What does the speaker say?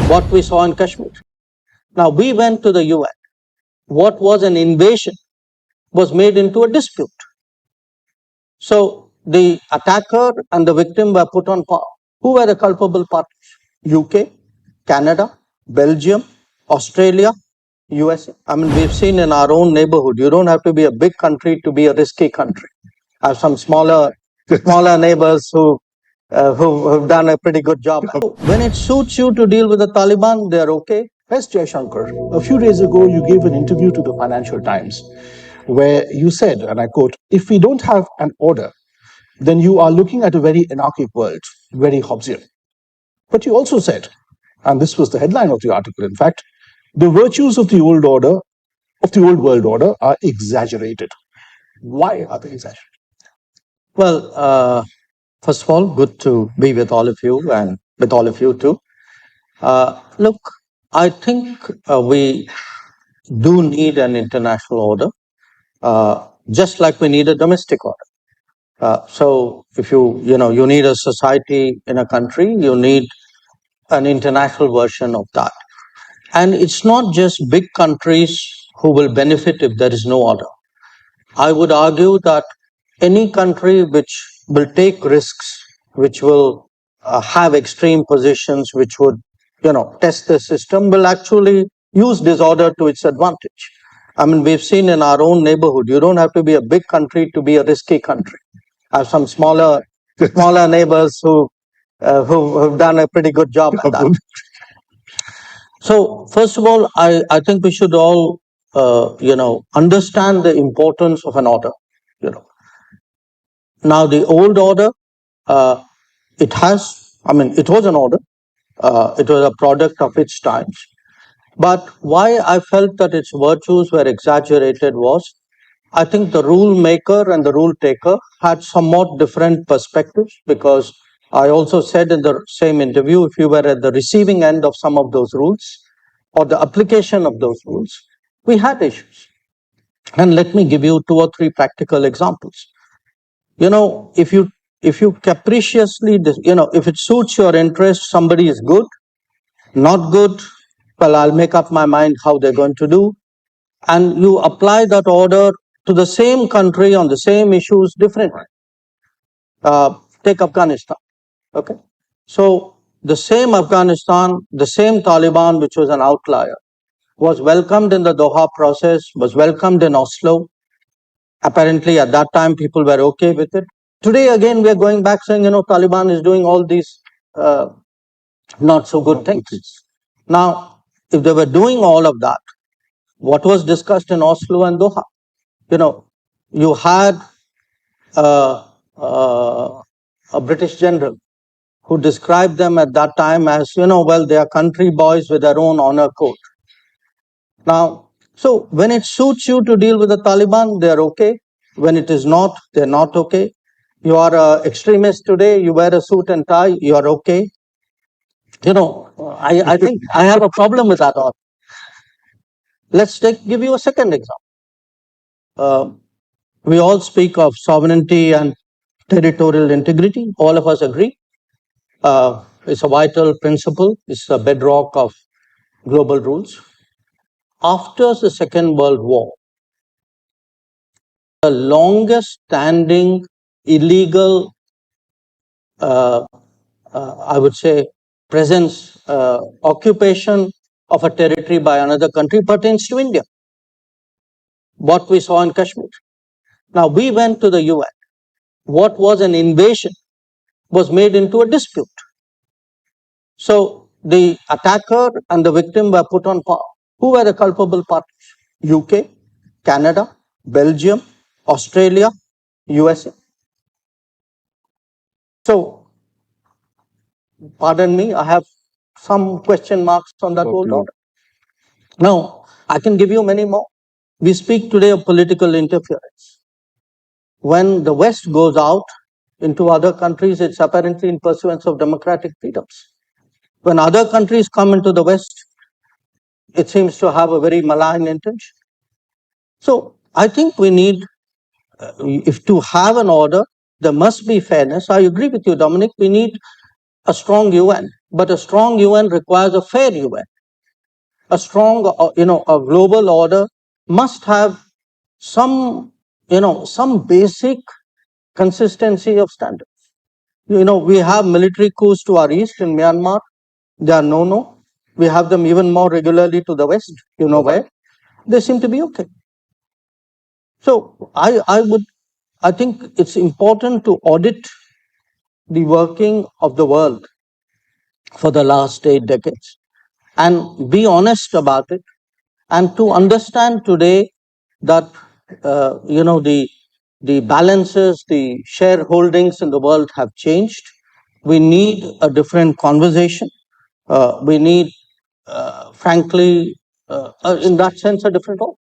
what we saw in Kashmir. Now, we went to the UN. What was an invasion was made into a dispute. So, the attacker and the victim were put on par. Who were the culpable parties? UK, Canada, Belgium, Australia, USA. I mean, we've seen in our own neighborhood, you don't have to be a big country to be a risky country. I have some smaller neighbors who've done a pretty good job. When it suits you to deal with the Taliban, they're okay. Yes, Jayshankar, a few days ago you gave an interview to the Financial Times where you said, and I quote, if we don't have an order, then you are looking at a very anarchic world, very Hobbesian. But you also said, and this was the headline of the article, in fact, the virtues of the old order, of the old world order, are exaggerated. Why are they exaggerated? Well, first of all, good to be with all of you and with all of you too. Look, I think we do need an international order, just like we need a domestic order. So if you need a society in a country, you need an international version of that. And it's not just big countries who will benefit if there is no order. I would argue that any country which will take risks, which will have extreme positions, which would, test the system, will actually use disorder to its advantage. I mean, we've seen in our own neighborhood, you don't have to be a big country to be a risky country. I have some smaller neighbors who've done a pretty good job at that. So, first of all, I think we should all, understand the importance of an order. Now, the old order, it was an order. It was a product of its times. But why I felt that its virtues were exaggerated was, I think the rule maker and the rule taker had somewhat different perspectives, because I also said in the same interview, if you were at the receiving end of some of those rules or the application of those rules, we had issues. And let me give you 2 or 3 practical examples. If you capriciously, if it suits your interest, somebody is good, not good, well, I'll make up my mind how they're going to do. And you apply that order to the same country on the same issues differently. Take Afghanistan. Okay. So the same Afghanistan, the same Taliban, which was an outlier, was welcomed in the Doha process, was welcomed in Oslo. Apparently, at that time, people were okay with it. Today, again, we are going back saying, Taliban is doing all these not so good things. Now, if they were doing all of that, what was discussed in Oslo and Doha? You had a British general who described them at that time as, well, they are country boys with their own honor code. Now, so when it suits you to deal with the Taliban, they're okay. When it is not, they're not okay. You are an extremist today, you wear a suit and tie, you are okay. I think I have a problem with that. Let's give you a second example. We all speak of sovereignty and territorial integrity. All of us agree. It's a vital principle. It's a bedrock of global rules. After the Second World War, the longest standing illegal, I would say, presence, occupation of a territory by another country pertains to India. What we saw in Kashmir. Now, we went to the UN. What was an invasion was made into a dispute. So, the attacker and the victim were put on par. Who were the culpable parties? UK, Canada, Belgium, Australia, USA. So, pardon me, I have some question marks on that old order. Now, I can give you many more. We speak today of political interference. When the West goes out into other countries, it's apparently in pursuance of democratic freedoms. When other countries come into the West, it seems to have a very malign intention. So I think we need, if to have an order, there must be fairness. I agree with you, Dominic. We need a strong UN, but a strong UN requires a fair UN. A strong, a global order must have some, some basic consistency of standards. We have military coups to our east in Myanmar. They are no. We have them even more regularly to the west. You know where? They seem to be okay. So I think it's important to audit the working of the world for the last 8 decades and be honest about it, and to understand today that the balances, the shareholdings in the world have changed. We need a different conversation. We need, frankly, in that sense, a different order.